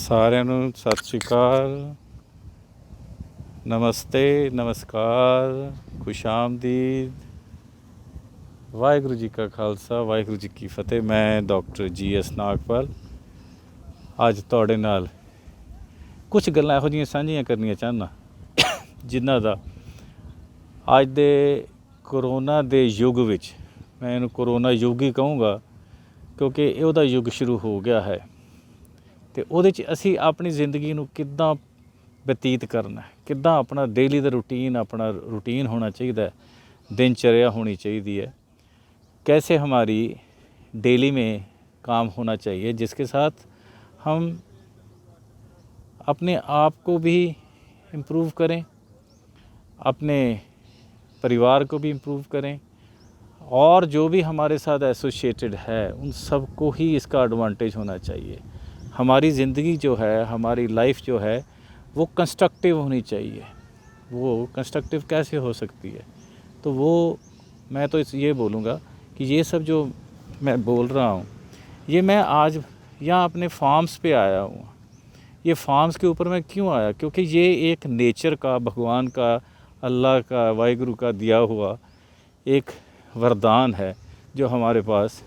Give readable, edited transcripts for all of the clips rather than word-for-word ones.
ਸਾਰਿਆਂ ਨੂੰ ਸਤਿ ਸ਼੍ਰੀ ਅਕਾਲ, ਨਮਸਤੇ, ਨਮਸਕਾਰ, ਖੁਸ਼ ਆਮਦੀਦ। ਵਾਹਿਗੁਰੂ ਜੀ ਕਾ ਖਾਲਸਾ, ਵਾਹਿਗੁਰੂ ਜੀ ਕੀ ਫਤਿਹ। ਮੈਂ ਡਾਕਟਰ GS ਨਾਗਪਾਲ ਅੱਜ ਤੁਹਾਡੇ ਨਾਲ ਕੁਝ ਗੱਲਾਂ ਇਹੋ ਜਿਹੀਆਂ ਸਾਂਝੀਆਂ ਕਰਨੀਆਂ ਚਾਹੁੰਦਾ ਜਿਨ੍ਹਾਂ ਦਾ ਅੱਜ ਦੇ ਕਰੋਨਾ ਦੇ ਯੁੱਗ ਵਿੱਚ, ਮੈਂ ਇਹਨੂੰ ਕਰੋਨਾ ਯੁੱਗ ਹੀ ਕਹੂੰਗਾ ਕਿਉਂਕਿ ਉਹਦਾ ਯੁੱਗ ਸ਼ੁਰੂ ਹੋ ਗਿਆ ਹੈ, ਅਤੇ ਉਹਦੇ 'ਚ ਅਸੀਂ ਆਪਣੀ ਜ਼ਿੰਦਗੀ ਨੂੰ ਕਿੱਦਾਂ ਬਤੀਤ ਕਰਨਾ, ਕਿੱਦਾਂ ਆਪਣਾ ਡੇਲੀ ਦਾ ਆਪਣਾ रूटीन होना चाहिए, दिनचर्या होनी चाहिए है, कैसे हमारी डेली में काम होना चाहिए जिसके साथ हम अपने आप को भी इम्प्रूव करें, अपने परिवार को भी इम्प्रूव करें, और जो भी हमारे साथ एसोसिएटेड है उन सबको ही इसका एडवांटेज होना चाहिए। हमारी ज़िंदगी जो है, हमारी लाइफ जो है वो कंस्ट्रक्टिव होनी चाहिए। वो कंस्ट्रक्टिव कैसे हो सकती है? तो वो मैं तो ये बोलूँगा कि ये सब जो मैं बोल रहा हूँ ये मैं आज यहाँ अपने फार्म्स पे आया हूँ। ये फार्म्स के ऊपर मैं क्यों आया? क्योंकि ये एक नेचर का, भगवान का, अल्लाह का, वाहिगुरु का दिया हुआ एक वरदान है जो हमारे पास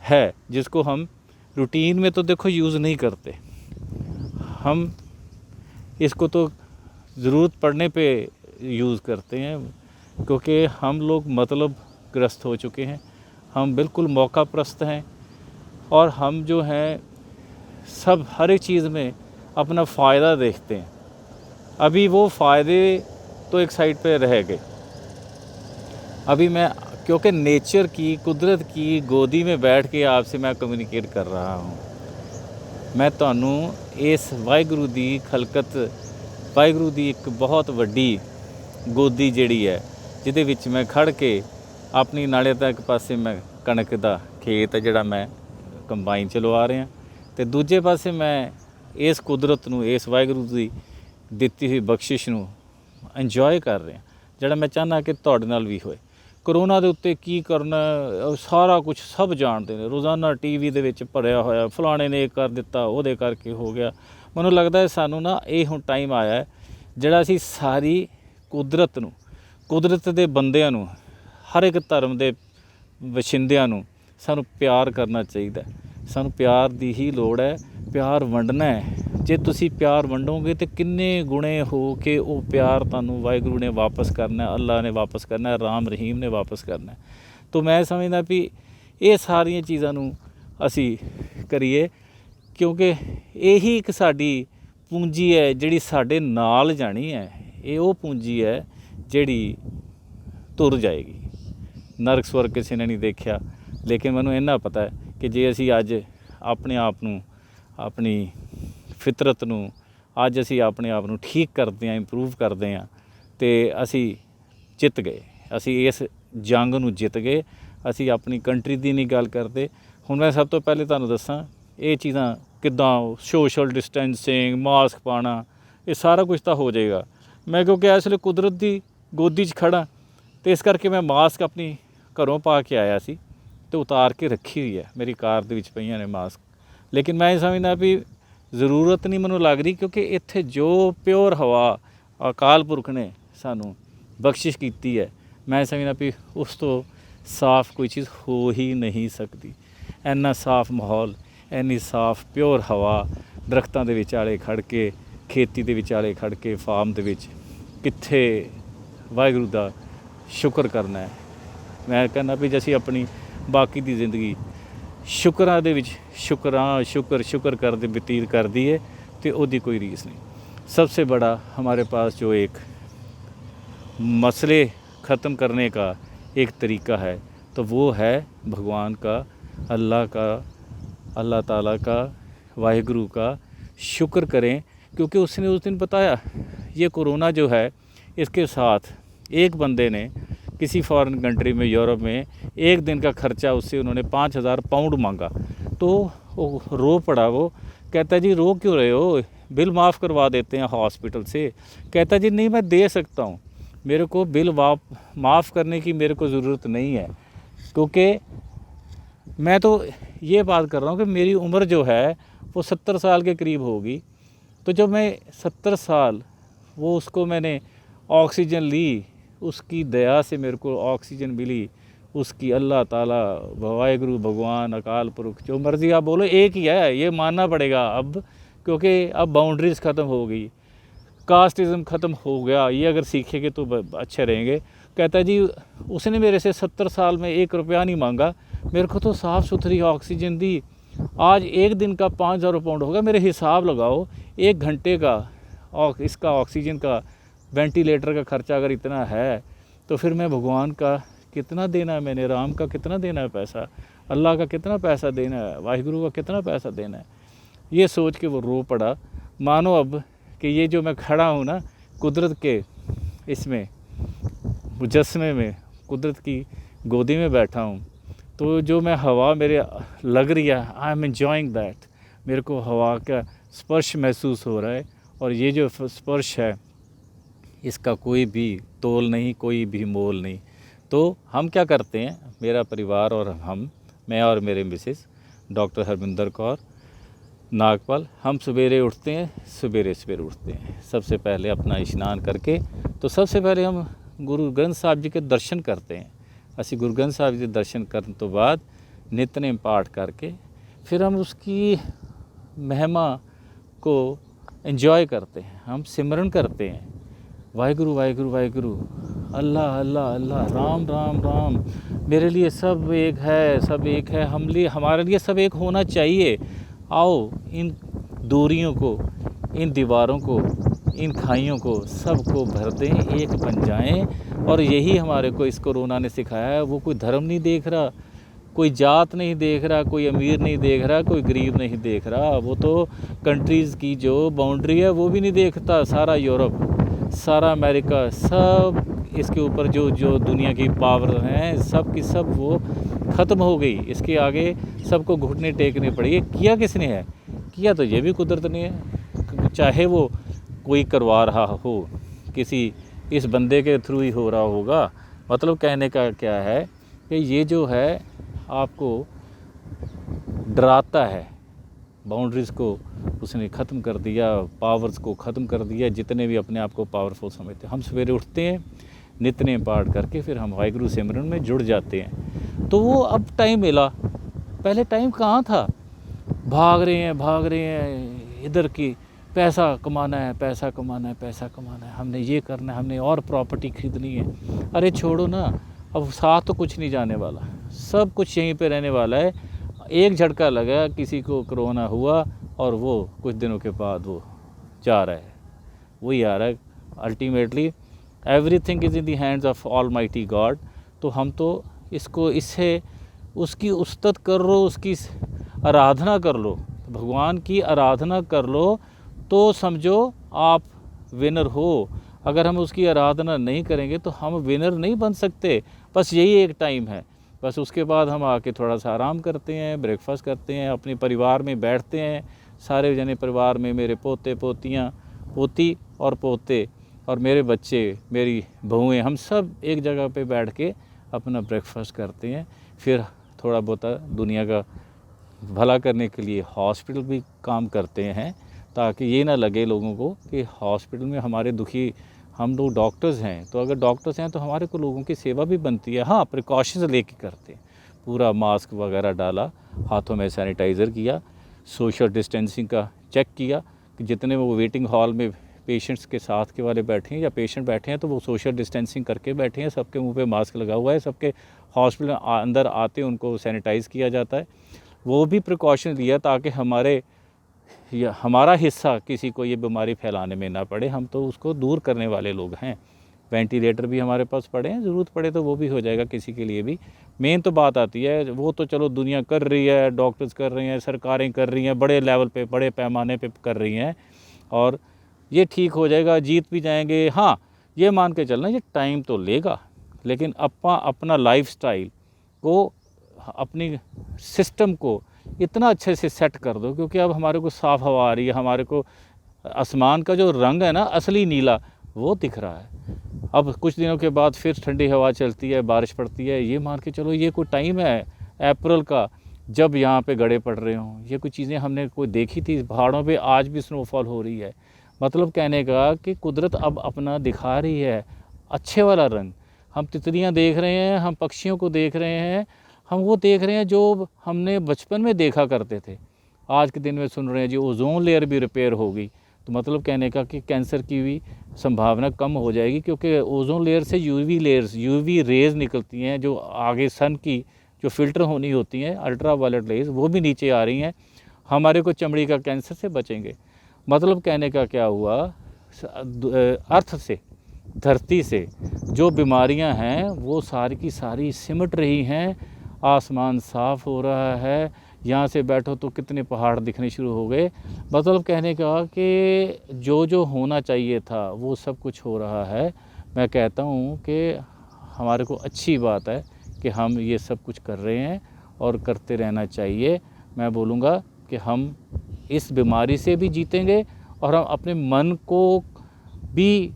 है, जिसको हम रूटीन में तो देखो यूज़ नहीं करते। हम इसको तो ज़रूरत पड़ने पे यूज़ करते हैं क्योंकि हम लोग मतलब ग्रस्त हो चुके हैं, हम बिल्कुल मौका प्रस्त हैं, और हम जो हैं सब हर एक चीज़ में अपना फ़ायदा देखते हैं। अभी वो फ़ायदे तो एक साइड पे रह गए। अभी मैं क्योंकि नेचर की, कुदरत की गोदी में बैठ के आपसे मैं कम्युनिकेट कर रहा हूँ। मैं तुहानू इस वाहिगुरू दी खलकत, वाहिगुरू दी एक बहुत वड्डी गोदी जिहड़ी है जिहदे विच मैं खड़ के अपनी नाले तक एक पासे मैं कणक दा खेत जिहड़ा मैं कंबाइन चलवा रहा, तो दूजे पासे मैं इस कुदरत नू, इस वाहिगुरू दी दित्ती हुई बख्शिश नू इंजॉय कर रहा, जिहड़ा मैं चाहना कि तुहाडे नाल भी होए। करोना के उत्ते की करना सारा कुछ सब जानते हैं, रोज़ाना TV दे विच भरिया होया, फलाने ने कर दिता, उहदे करके हो गया। मैनूं लगदा है सानूं ना ये हुण टाइम आया है जिहड़ा असीं सारी कुदरत नूं, कुदरत दे बंदिआं नूं, हर एक धर्म दे वछिंदिआं नूं सानूं प्यार करना चाहिए। सानूं प्यार दी ही लोड़ है, प्यार वंडना है। जे तुसीं प्यार वंडोगे तो किन्ने गुणे हो के वो प्यार तुहानूं वाहिगुरू ने वापस करना है, अल्लाह ने वापस करना है, राम रहीम ने वापस करना है। तो मैं समझदा भी ये सारियां चीज़ां नूं असीं करिए, क्योंकि यही एक साडी पूंजी है जिहड़ी साडे नाल जानी है। ये वो पूंजी है जिहड़ी तुर जाएगी। नरक स्वर्ग किसी ने नहीं देखा, लेकिन मैनूं इन्ना पता है कि जे असीं अज अपने आप नूं, अपनी फितरत नूं अज असीं अपने आप नूं ठीक करते हैं, इंप्रूव करते हैं, तो असीं जित गए। असीं इस जंग नूं जित गए। असीं अपनी कंट्री दी नहीं गल करते। हुण मैं सब तो पहले तुहानूं दस्सां ये चीज़ां किद्दां, सोशल डिस्टेंसिंग, मास्क पाना, ये सारा कुछ तो हो जाएगा। मैं क्योंकि इसलिए कुदरत दी गोदी च खड़ा, तो इस करके मैं मास्क अपनी घरों पा के आया सी, तो उतार के रखी हुई है, मेरी कार दे विच पईआं ने मास्क। लेकिन मैं समझदा भी ज़रूरत नहीं मैनूं लग रही, क्योंकि इत्थे जो प्योर हवा अकाल पुरख ने सानूं बख्शिश कीती है, मैं समझदा भी उस तो साफ कोई चीज़ हो ही नहीं सकती। इन्ना साफ माहौल, इन्नी साफ प्योर हवा, दरख्तां दे विचाले खड़ के, खेती दे विचाले खड़ के, फार्म दे विच कित्थे वाहिगुरू दा शुक्र करना है। मैं कहना भी जे असीं अपनी बाकी दी जिंदगी शुकरां दे विच शुक्र करदे बतीत कर दिए तो उसकी कोई रीस नहीं। सबसे बड़ा हमारे पास जो एक मसले ख़त्म करने का एक तरीका है, तो वो है भगवान का, अल्लाह ताला का, वाहिगुरू का शुक्र करें। क्योंकि उसने उस दिन बताया, ये कोरोना जो है इसके साथ एक बंदे ने किसी फॉरेन कंट्री में, यूरोप में, एक दिन का ख़र्चा उससे उन्होंने 5,000 पाउंड मांगा। तो वो रो पड़ा। वो कहता जी रो क्यों रहे हो, बिल माफ़ करवा देते हैं हॉस्पिटल से। कहता जी नहीं, मैं दे सकता हूँ, मेरे को बिल माफ़ करने की मेरे को ज़रूरत नहीं है, क्योंकि मैं तो ये बात कर रहा हूँ कि मेरी उम्र जो है वो 70 साल के करीब होगी। तो जब मैं 70 साल वो उसको मैंने ऑक्सीजन ली, उसकी दया से मेरे को ऑक्सीजन मिली, उसकी अल्लाह ताला वाहिगुरु भगवान अकाल पुरख जो मर्ज़ी आप बोलो एक ही है, ये मानना पड़ेगा अब, क्योंकि अब बाउंड्रीज़ ख़त्म हो गई, कास्टिज़म ख़त्म हो गया। ये अगर सीखेंगे तो अच्छे रहेंगे। कहता जी उसने मेरे से 70 साल में 1 रुपया नहीं मांगा, मेरे को तो साफ़ सुथरी ऑक्सीजन दी। आज एक दिन का 5,000 पाउंड होगा, मेरे हिसाब लगाओ 1 घंटे का और इसका ऑक्सीजन का वेंटिलेटर का ख़र्चा अगर इतना है तो फिर मैं भगवान का कितना देना है, मैंने राम का कितना देना है पैसा, अल्लाह का कितना पैसा देना है, वाहिगुरु का कितना पैसा देना है। ये सोच के वो रो पड़ा। मानो अब कि ये जो मैं खड़ा हूँ ना कुदरत के इसमें मुजस्मे में, कुदरत की गोदी में बैठा हूँ, तो जो मैं हवा मेरे लग रही है, आई एम एन्जॉइंग दैट। मेरे को हवा का स्पर्श महसूस हो रहा है, और ये जो स्पर्श है इसका कोई भी तोल नहीं, कोई भी मोल नहीं। तो हम क्या करते हैं, मेरा परिवार और हम, मैं और मेरे मिसेस डॉक्टर हरमिंदर कौर नागपाल, हम सवेरे उठते हैं, सवेरे उठते हैं, सबसे पहले अपना स्नान करके तो सबसे पहले हम गुरु ग्रंथ साहिब जी के दर्शन करते हैं। ਅਸੀਂ ਗੁਰੂ ਗ੍ਰੰਥ ਸਾਹਿਬ ਜੀ ਦੇ दर्शन करने तो बाद नितनेम पाठ करके फिर हम उसकी महिमा को एंजॉय करते हैं, हम सिमरन करते हैं, वाहिगुरु वाहिगुरु वाहिगुरु, अल्लाह अल्लाह अल्लाह, राम राम राम, मेरे लिए सब एक है, सब एक है, हमारे लिए सब एक होना चाहिए। आओ इन दूरियों को, इन दीवारों को, इन खाइयों को सबको भर दें, एक बन जाएं। और यही हमारे को इस कोरोना ने सिखाया है। वो कोई धर्म नहीं देख रहा, कोई जात नहीं देख रहा, कोई अमीर नहीं देख रहा, कोई गरीब नहीं देख रहा, वो तो कंट्रीज़ की जो बाउंड्री है वो भी नहीं देखता। सारा यूरोप, सारा अमेरिका, सब इसके ऊपर जो दुनिया की पावर हैं सब की सब वो ख़त्म हो गई। इसके आगे सबको घुटने टेकने पड़े। ये किया किसने है? किया तो ये भी कुदरत ने है। चाहे वो कोई करवा रहा हो, किसी इस बंदे के थ्रू ही हो रहा होगा। मतलब कहने का क्या है कि ये जो है आपको डराता है, बाउंड्रीज़ को उसने ख़त्म कर दिया, पावर्स को ख़त्म कर दिया, जितने भी अपने आप को पावरफुल समझते हैं। हम सवेरे उठते हैं, नितनेम पाठ करके फिर हम वाहिगुरु सिमरन में जुड़ जाते हैं। तो वो अब टाइम मिला, पहले टाइम कहाँ था? भाग रहे हैं इधर की, पैसा कमाना है, पैसा कमाना है, पैसा कमाना है, हमने ये करना है, हमने और प्रॉपर्टी ख़रीदनी है। अरे छोड़ो ना, अब साथ तो कुछ नहीं जाने वाला, सब कुछ यहीं पे रहने वाला है। एक झटका लगा, किसी को कोरोना हुआ और वो कुछ दिनों के बाद वो जा रहा है, वही आ रहा है। Ultimately everything is in the hands of almighty God. तो हम तो इससे उसकी उस्तत कर लो, उसकी आराधना कर लो, भगवान की आराधना कर लो तो समझो आप विनर हो। अगर हम उसकी आराधना नहीं करेंगे तो हम विनर नहीं बन सकते। बस यही एक टाइम है, बस उसके बाद हम आके थोड़ा सा आराम करते हैं, ब्रेकफास्ट करते हैं, अपने परिवार में बैठते हैं, सारे जने परिवार में, मेरे पोते पोतियाँ, पोती और पोते और मेरे बच्चे, मेरी बहुएँ, हम सब एक जगह पे बैठ के अपना ब्रेकफास्ट करते हैं। फिर थोड़ा बहुत दुनिया का भला करने के लिए हॉस्पिटल भी काम करते हैं, ताकि ये ना लगे लोगों को कि हॉस्पिटल में हमारे दुखी, हम लोग डॉक्टर्स हैं, तो अगर डॉक्टर्स हैं तो हमारे को लोगों की सेवा भी बनती है। हाँ, प्रिकॉशंस लेके करते हैं, पूरा मास्क वगैरह डाला, हाथों में सैनिटाइज़र किया, सोशल डिस्टेंसिंग का चेक किया कि जितने वो वेटिंग हॉल में पेशेंट्स के साथ के वाले बैठे हैं या पेशेंट बैठे हैं तो वो सोशल डिस्टेंसिंग करके बैठे हैं, सबके मुंह पे मास्क लगा हुआ है, सबके हॉस्पिटल अंदर आते उनको सैनिटाइज़ किया जाता है। वो भी प्रिकॉशन लिया ताकि हमारा हिस्सा किसी को ये बीमारी फैलाने में ना पड़े, हम तो उसको दूर करने वाले लोग हैं। वेंटिलेटर भी हमारे पास पड़े हैं, ज़रूरत पड़े तो वो भी हो जाएगा किसी के लिए भी। मेन तो बात आती है, वो तो चलो दुनिया कर रही है, डॉक्टर्स कर रहे हैं, सरकारें कर रही हैं, बड़े लेवल पे, बड़े पैमाने पे कर रही हैं, और ये ठीक हो जाएगा, जीत भी जाएंगे। हाँ, ये मान के चलना ये टाइम तो लेगा, लेकिन अपना लाइफस्टाइल को, अपनी सिस्टम को इतना अच्छे से सेट कर दो, क्योंकि अब हमारे को साफ़ हवा आ रही है, हमारे को आसमान का जो रंग है ना असली नीला वो दिख रहा है। अब कुछ दिनों के बाद फिर ठंडी हवा चलती है, बारिश पड़ती है, ये मान के चलो ये कोई टाइम है अप्रैल का, जब यहाँ पे गड़े पड़ रहे हों, ये कुछ चीज़ें हमने कोई देखी थी। पहाड़ों पे आज भी स्नोफॉल हो रही है। मतलब कहने का कि कुदरत अब अपना दिखा रही है अच्छे वाला रंग। हम तितलियाँ देख रहे हैं, हम पक्षियों को देख रहे हैं, हम वो देख रहे हैं जो हमने बचपन में देखा करते थे। आज के दिन में सुन रहे हैं जी ओजोन लेयर भी रिपेयर होगी। तो मतलब कहने का कि कैंसर की भी संभावना कम हो जाएगी, क्योंकि ओजोन लेयर से यूवी रेज़ निकलती हैं जो आगे सन की जो फ़िल्टर होनी होती हैं, अल्ट्रा वायलेट रेज़, वो भी नीचे आ रही हैं। हमारे को चमड़ी का कैंसर से बचेंगे। मतलब कहने का क्या हुआ, अर्थ से, धरती से जो बीमारियां हैं वो सारी की सारी सिमट रही हैं। आसमान साफ़ हो रहा है, यहाँ से बैठो तो कितने पहाड़ दिखने शुरू हो गए। मतलब कहने का कि जो जो होना चाहिए था वो सब कुछ हो रहा है। मैं कहता हूँ कि हमारे को अच्छी बात है कि हम ये सब कुछ कर रहे हैं और करते रहना चाहिए। मैं बोलूँगा कि हम इस बीमारी से भी जीतेंगे और हम अपने मन को भी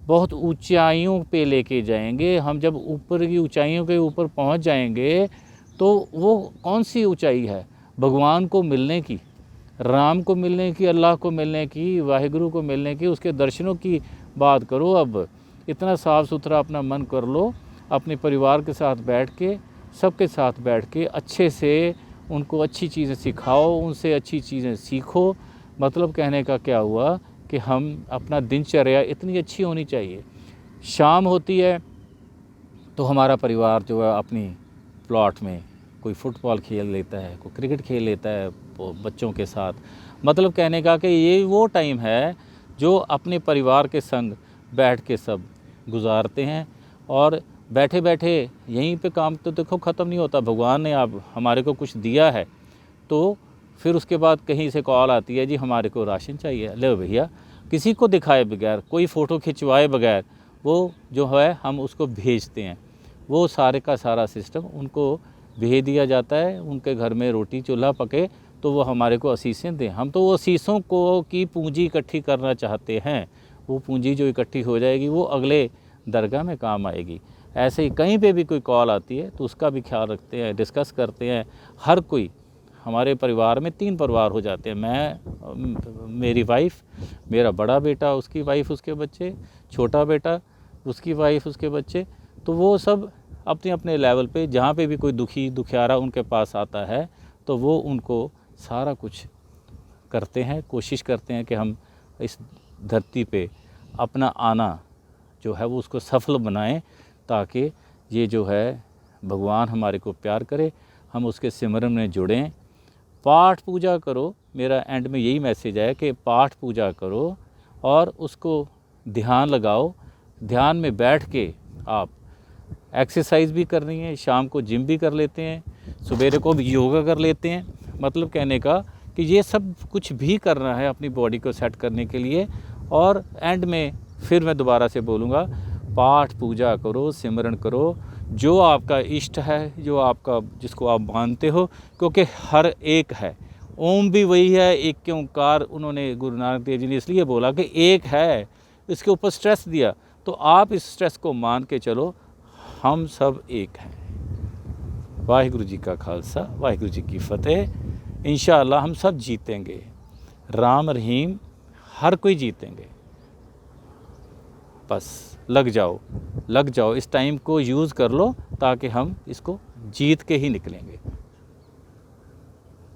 बहुत ऊंचाइयों पे लेके जाएंगे। हम जब ऊपर की ऊंचाइयों के ऊपर पहुंच जाएंगे तो वो कौन सी ऊंचाई है, भगवान को मिलने की, राम को मिलने की, अल्लाह को मिलने की, वाहिगुरु को मिलने की, उसके दर्शनों की बात करो। अब इतना साफ़ सुथरा अपना मन कर लो, अपने परिवार के साथ बैठ के, सबके साथ बैठ के अच्छे से उनको अच्छी चीज़ें सिखाओ, उनसे अच्छी चीज़ें सीखो। मतलब कहने का क्या हुआ कि हम अपना दिनचर्या इतनी अच्छी होनी चाहिए। शाम होती है तो हमारा परिवार जो है अपनी प्लॉट में कोई फुटबॉल खेल लेता है, कोई क्रिकेट खेल लेता है बच्चों के साथ। मतलब कहने का कि ये वो टाइम है जो अपने परिवार के संग बैठ के सब गुजारते हैं। और बैठे बैठे यहीं पे काम तो देखो ख़त्म नहीं होता। भगवान ने आप हमारे को कुछ दिया है तो फिर उसके बाद कहीं से कॉल आती है जी हमारे को राशन चाहिए, ले भैया, किसी को दिखाए बगैर, कोई फ़ोटो खिंचवाए बगैर वो जो है हम उसको भेजते हैं। वो सारे का सारा सिस्टम उनको भेज दिया जाता है। उनके घर में रोटी चूल्हा पके तो वो हमारे को असीसें दें। हम तो वो असीसों को की पूंजी इकट्ठी करना चाहते हैं। वो पूंजी जो इकट्ठी हो जाएगी वो अगले दरगाह में काम आएगी। ऐसे ही कहीं पे भी कोई कॉल आती है तो उसका भी ख्याल रखते हैं, डिस्कस करते हैं। हर कोई, हमारे परिवार में 3 परिवार हो जाते हैं। मैं, मेरी वाइफ़, मेरा बड़ा बेटा, उसकी वाइफ़, उसके बच्चे, छोटा बेटा, उसकी वाइफ़, उसके बच्चे। तो वो सब अपने अपने लेवल पे जहाँ पे भी कोई दुखियारा उनके पास आता है तो वो उनको सारा कुछ करते हैं। कोशिश करते हैं कि हम इस धरती पे अपना आना जो है वो उसको सफल बनाएं, ताकि ये जो है भगवान हमारे को प्यार करे, हम उसके सिमरन में जुड़ें। पाठ पूजा करो। मेरा एंड में यही मैसेज है कि पाठ पूजा करो और उसको ध्यान लगाओ। ध्यान में बैठ के आप एक्सरसाइज भी करनी है, शाम को जिम भी कर लेते हैं, सवेरे को भी योगा कर लेते हैं। मतलब कहने का कि ये सब कुछ भी करना है अपनी बॉडी को सेट करने के लिए। और एंड में फिर मैं दोबारा से बोलूँगा, पाठ पूजा करो, सिमरन करो, जो आपका इष्ट है, जो आपका जिसको आप मानते हो, क्योंकि हर एक है। ओम भी वही है, एक के ओंकार। उन्होंने गुरु नानक देव जी ने इसलिए बोला कि एक है, इसके ऊपर स्ट्रेस दिया। तो आप इस स्ट्रेस को मान के चलो, हम सब एक हैं। वाहिगुरु जी का खालसा, वाहिगुरु जी की फ़तेह। इंशाअल्लाह हम सब जीतेंगे। राम रहीम, हर कोई जीतेंगे। बस लग जाओ, इस टाइम को यूज़ कर लो ताकि हम इसको जीत के ही निकलेंगे।